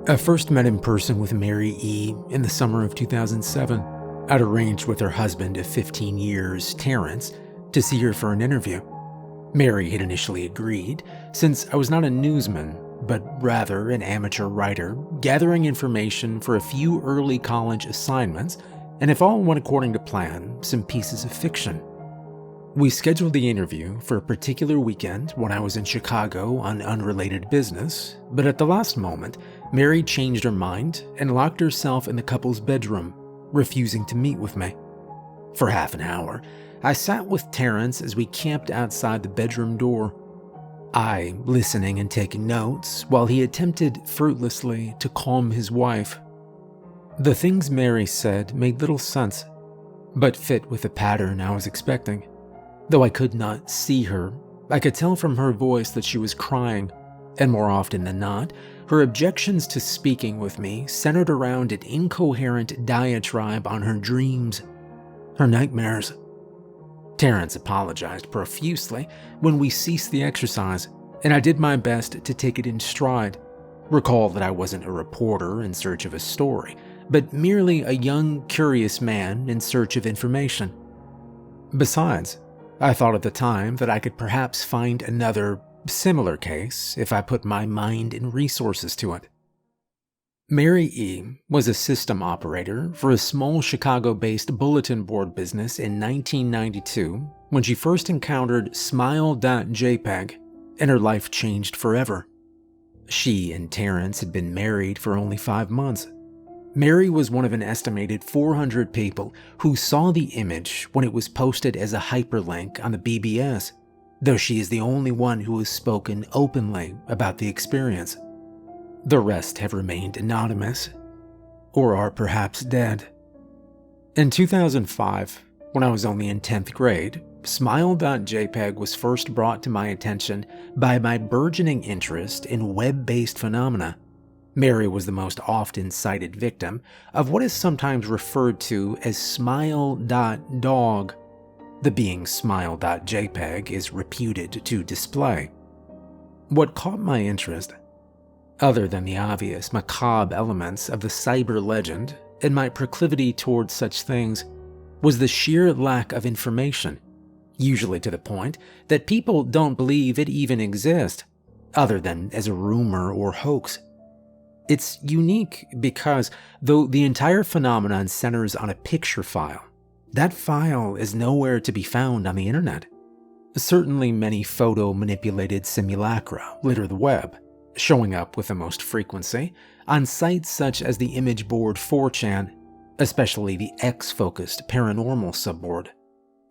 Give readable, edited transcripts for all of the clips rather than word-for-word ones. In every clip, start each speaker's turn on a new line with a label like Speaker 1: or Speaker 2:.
Speaker 1: I first met in person with Mary E. in the summer of 2007. I'd arranged with her husband of 15 years, Terrence, to see her for an interview. Mary had initially agreed, since I was not a newsman, but rather an amateur writer, gathering information for a few early college assignments, and if all went according to plan, some pieces of fiction. We scheduled the interview for a particular weekend when I was in Chicago on unrelated business, but at the last moment, Mary changed her mind and locked herself in the couple's bedroom, refusing to meet with me. For half an hour, I sat with Terrence as we camped outside the bedroom door, I listening and taking notes while he attempted fruitlessly to calm his wife. The things Mary said made little sense, but fit with the pattern I was expecting. Though I could not see her, I could tell from her voice that she was crying, and more often than not, her objections to speaking with me centered around an incoherent diatribe on her dreams, her nightmares. Terrence apologized profusely when we ceased the exercise, and I did my best to take it in stride. Recall that I wasn't a reporter in search of a story, but merely a young, curious man in search of information. Besides, I thought at the time that I could perhaps find another similar case if I put my mind and resources to it. Mary E. was a system operator for a small Chicago-based bulletin board business in 1992 when she first encountered smile.jpeg, and her life changed forever. She and Terrence had been married for only 5 months. Mary was one of an estimated 400 people who saw the image when it was posted as a hyperlink on the BBS, though she is the only one who has spoken openly about the experience. The rest have remained anonymous, or are perhaps dead. In 2005, when I was only in 10th grade, smile.jpeg was first brought to my attention by my burgeoning interest in web-based phenomena. Mary was the most often cited victim of what is sometimes referred to as smile.dog. The being smile.jpeg is reputed to display. What caught my interest, other than the obvious macabre elements of the cyber legend and my proclivity towards such things, was the sheer lack of information, usually to the point that people don't believe it even exists, other than as a rumor or hoax. It's unique because, though the entire phenomenon centers on a picture file, that file is nowhere to be found on the internet. Certainly many photo-manipulated simulacra litter the web, showing up with the most frequency on sites such as the image board 4chan, especially the X-focused paranormal subboard.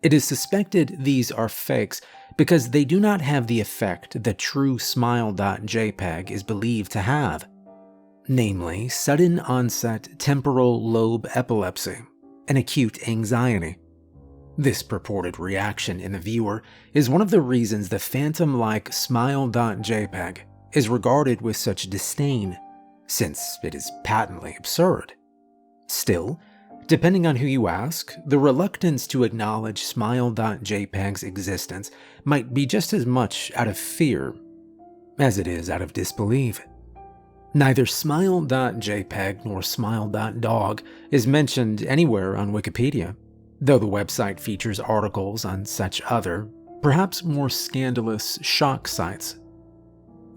Speaker 1: It is suspected these are fakes because they do not have the effect that true smile.jpeg is believed to have, namely sudden onset temporal lobe epilepsy and acute anxiety. This purported reaction in the viewer is one of the reasons the phantom-like smile.jpeg is regarded with such disdain, since it is patently absurd. Still, depending on who you ask, the reluctance to acknowledge smile.jpeg's existence might be just as much out of fear as it is out of disbelief. Neither smile.jpeg nor smile.dog is mentioned anywhere on Wikipedia, though the website features articles on such other, perhaps more scandalous shock sites.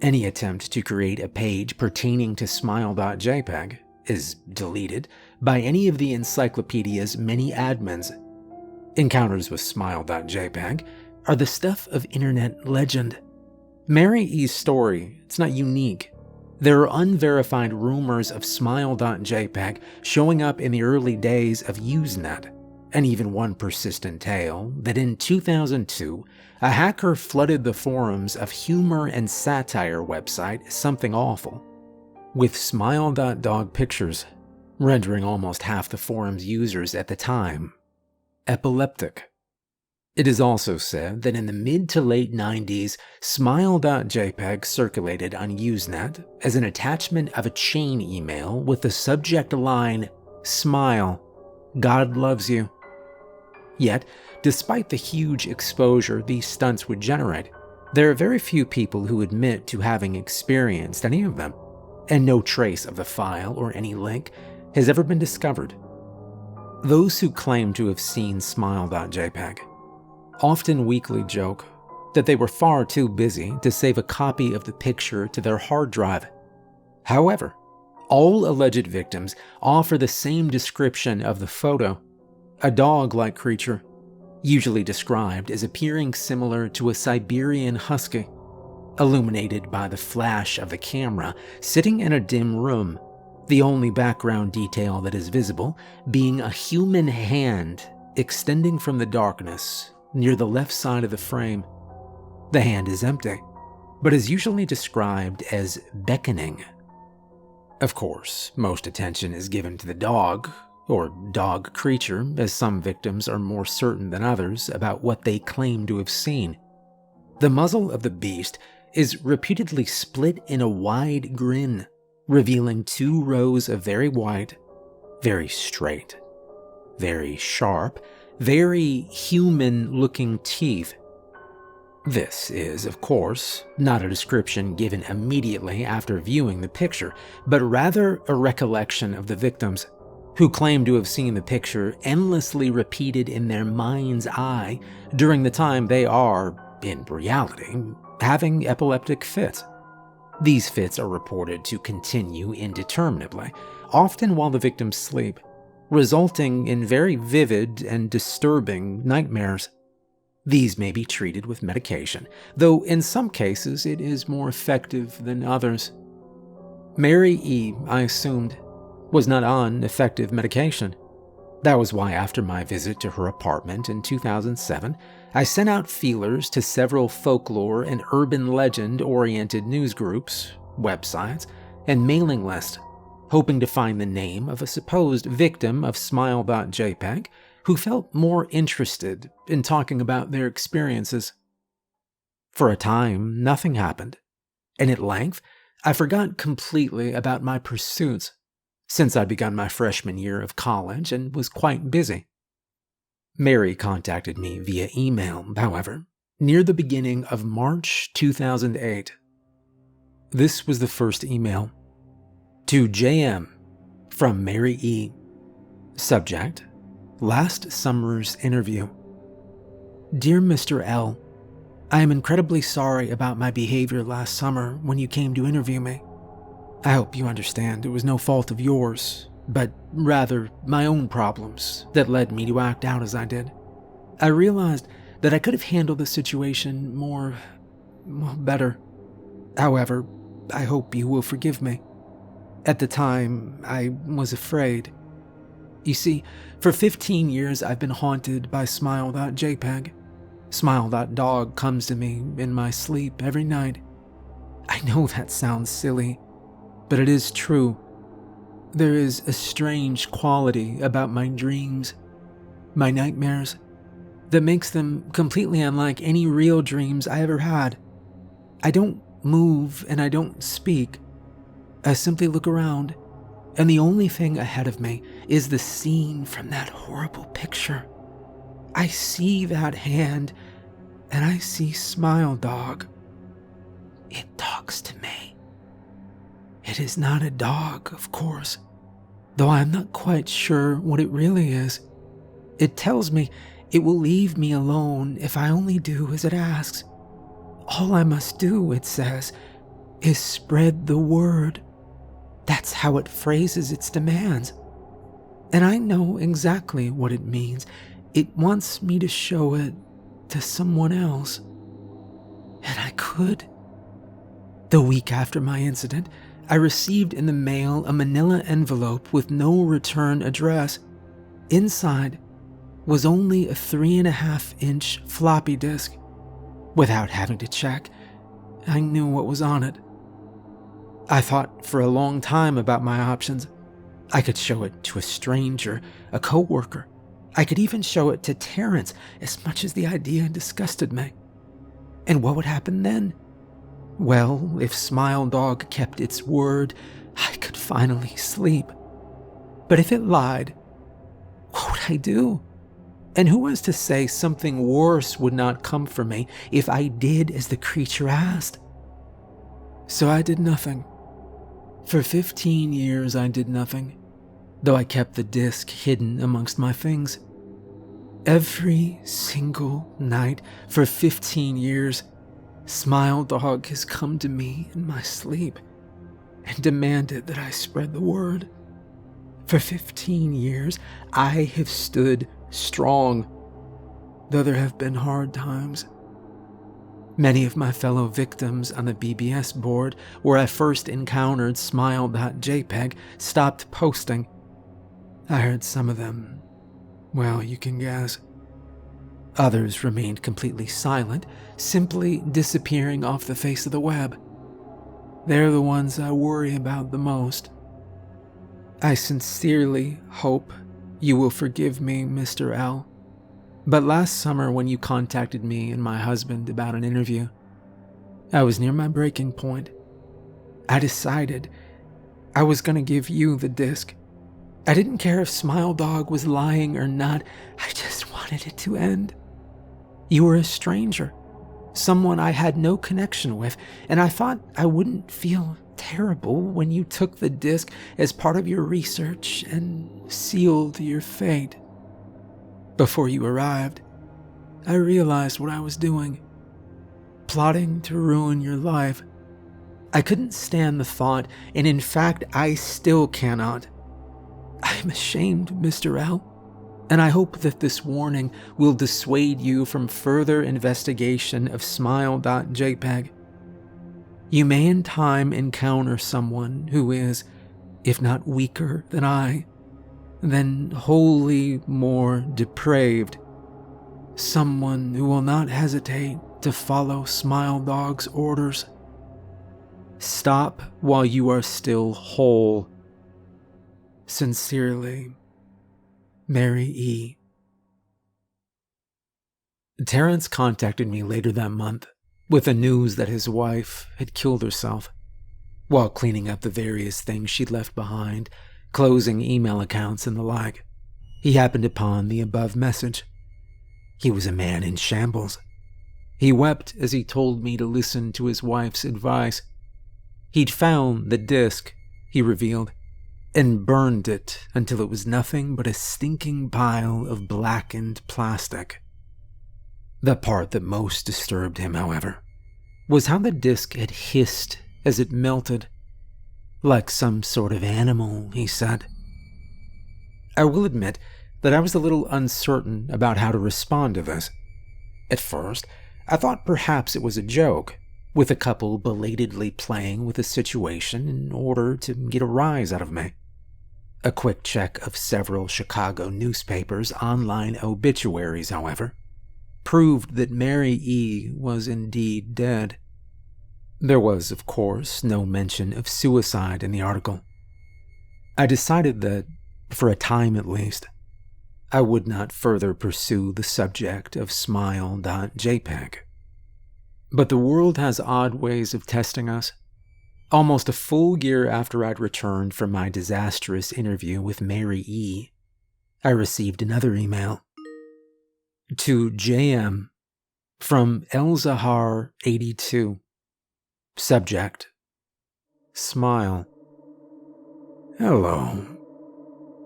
Speaker 1: Any attempt to create a page pertaining to smile.jpeg is deleted by any of the encyclopedia's many admins. Encounters with smile.jpeg are the stuff of internet legend. Mary E.'s story, it's not unique. There are unverified rumors of smile.jpeg showing up in the early days of Usenet, and even one persistent tale that in 2002, a hacker flooded the forums of humor and satire website Something Awful with smile.dog pictures, rendering almost half the forum's users at the time epileptic. It is also said that in the mid to late 90s, smile.jpeg circulated on Usenet as an attachment of a chain email with the subject line, "Smile, God loves you." Yet, despite the huge exposure these stunts would generate, there are very few people who admit to having experienced any of them, and no trace of the file or any link has ever been discovered. Those who claim to have seen smile.jpeg often weakly joke that they were far too busy to save a copy of the picture to their hard drive. However, all alleged victims offer the same description of the photo: a dog-like creature, usually described as appearing similar to a Siberian husky, illuminated by the flash of the camera, sitting in a dim room, the only background detail that is visible being a human hand extending from the darkness near the left side of the frame. The hand is empty, but is usually described as beckoning. Of course, most attention is given to the dog, or dog creature, as some victims are more certain than others about what they claim to have seen. The muzzle of the beast is reputedly split in a wide grin, revealing 2 rows of very white, very straight, very sharp, very human-looking teeth. This is, of course, not a description given immediately after viewing the picture, but rather a recollection of the victims, who claim to have seen the picture endlessly repeated in their mind's eye during the time they are, in reality, having epileptic fits. These fits are reported to continue indeterminately, often while the victims sleep, resulting in very vivid and disturbing nightmares. These may be treated with medication, though in some cases it is more effective than others. Mary E., I assumed, was not on effective medication. That was why after my visit to her apartment in 2007, I sent out feelers to several folklore and urban legend-oriented news groups, websites, and mailing lists, hoping to find the name of a supposed victim of smile.jpeg who felt more interested in talking about their experiences. For a time, nothing happened, and at length, I forgot completely about my pursuits, since I'd begun my freshman year of college and was quite busy. Mary contacted me via email, however, near the beginning of March 2008. This was the first email. To JM, from Mary E. Subject: Last summer's interview. Dear Mr. L., I am incredibly sorry about my behavior last summer when you came to interview me. I hope you understand it was no fault of yours, but rather my own problems that led me to act out as I did. I realized that I could have handled the situation better. However, I hope you will forgive me. At the time, I was afraid. You see, for 15 years I've been haunted by smile.jpeg. Smile.dog comes to me in my sleep every night. I know that sounds silly, but it is true. There is a strange quality about my dreams, my nightmares, that makes them completely unlike any real dreams I ever had. I don't move and I don't speak. I simply look around, and the only thing ahead of me is the scene from that horrible picture. I see that hand, and I see Smile Dog. It talks to me. It is not a dog, of course, though I am not quite sure what it really is. It tells me it will leave me alone if I only do as it asks. All I must do, it says, is spread the word. That's how it phrases its demands. And I know exactly what it means. It wants me to show it to someone else. And I could. The week after my incident, I received in the mail a manila envelope with no return address. Inside was only a 3.5-inch floppy disk. Without having to check, I knew what was on it. I thought for a long time about my options. I could show it to a stranger, a coworker. I could even show it to Terrence, as much as the idea disgusted me. And what would happen then? Well, if Smile Dog kept its word, I could finally sleep. But if it lied, what would I do? And who was to say something worse would not come for me if I did as the creature asked? So I did nothing. For 15 years I did nothing, though I kept the disc hidden amongst my things. Every single night for 15 years, Smile Dog has come to me in my sleep and demanded that I spread the word. For 15 years, I have stood strong, though there have been hard times. Many of my fellow victims on the BBS board, where I first encountered smile.jpeg, stopped posting. I heard some of them, well, you can guess. Others remained completely silent, simply disappearing off the face of the web. They're the ones I worry about the most. I sincerely hope you will forgive me, Mr. L. But last summer when you contacted me and my husband about an interview, I was near my breaking point. I decided I was going to give you the disc. I didn't care if Smile Dog was lying or not. I just wanted it to end. You were a stranger, someone I had no connection with, and I thought I wouldn't feel terrible when you took the disc as part of your research and sealed your fate. Before you arrived, I realized what I was doing, plotting to ruin your life. I couldn't stand the thought, and in fact, I still cannot. I'm ashamed, Mr. L, and I hope that this warning will dissuade you from further investigation of smile.jpeg. You may in time encounter someone who is, if not weaker than I, then wholly more depraved. Someone who will not hesitate to follow Smile Dog's orders. Stop while you are still whole. Sincerely, Mary E. Terrence contacted me later that month with the news that his wife had killed herself while cleaning up the various things she'd left behind, closing email accounts and the like. He happened upon the above message. He was a man in shambles. He wept as he told me to listen to his wife's advice. He'd found the disc, he revealed, and burned it until it was nothing but a stinking pile of blackened plastic. The part that most disturbed him, however, was how the disc had hissed as it melted, like some sort of animal, he said. I will admit that I was a little uncertain about how to respond to this. At first, I thought perhaps it was a joke, with a couple belatedly playing with the situation in order to get a rise out of me. A quick check of several Chicago newspapers' online obituaries, however, proved that Mary E. was indeed dead. There was, of course, no mention of suicide in the article. I decided that, for a time at least, I would not further pursue the subject of smile.jpeg. But the world has odd ways of testing us. Almost a full year after I'd returned from my disastrous interview with Mary E., I received another email. To JM from Elzahar82. Subject: Smile. Hello.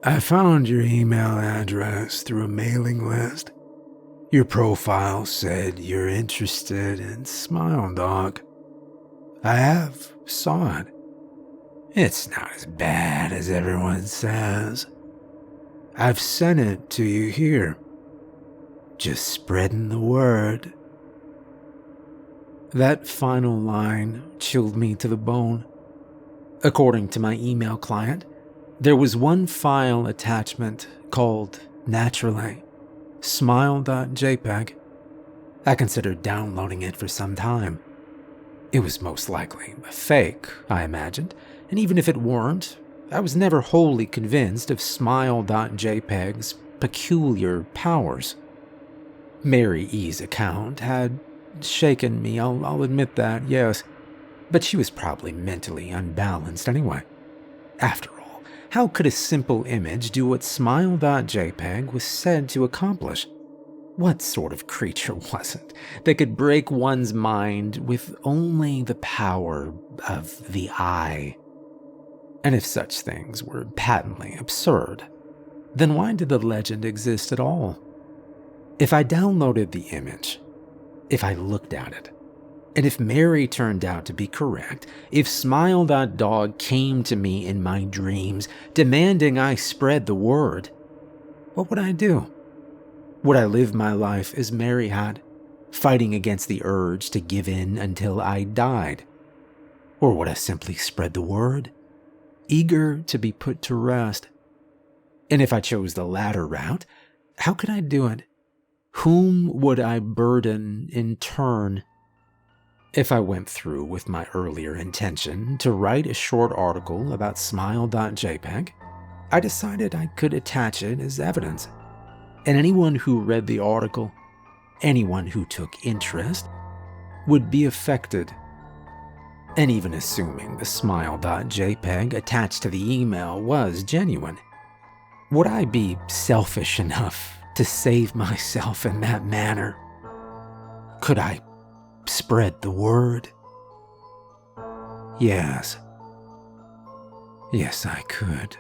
Speaker 1: I found your email address through a mailing list. Your profile said you're interested in Smile Dog. I have saw it. It's not as bad as everyone says. I've sent it to you here. Just spreading the word. That final line chilled me to the bone. According to my email client, there was one file attachment called Naturally, smile.jpeg. I considered downloading it for some time. It was most likely a fake, I imagined, and even if it weren't, I was never wholly convinced of smile.jpeg's peculiar powers. Mary E.'s account had shaken me, I'll admit that, yes, but she was probably mentally unbalanced anyway. After all, how could a simple image do what smile.jpeg was said to accomplish? What sort of creature was it that could break one's mind with only the power of the eye? And if such things were patently absurd, then why did the legend exist at all? If I downloaded the image, if I looked at it, and if Mary turned out to be correct, if smile.dog came to me in my dreams demanding I spread the word, what would I do? Would I live my life as Mary had, fighting against the urge to give in until I died? Or would I simply spread the word, eager to be put to rest? And if I chose the latter route, how could I do it? Whom would I burden in turn? If I went through with my earlier intention to write a short article about smile.jpeg, I decided I could attach it as evidence. And anyone who read the article, anyone who took interest, would be affected. And even assuming the smile.jpeg attached to the email was genuine, would I be selfish enough to save myself in that manner? Could I spread the word? Yes. Yes, I could.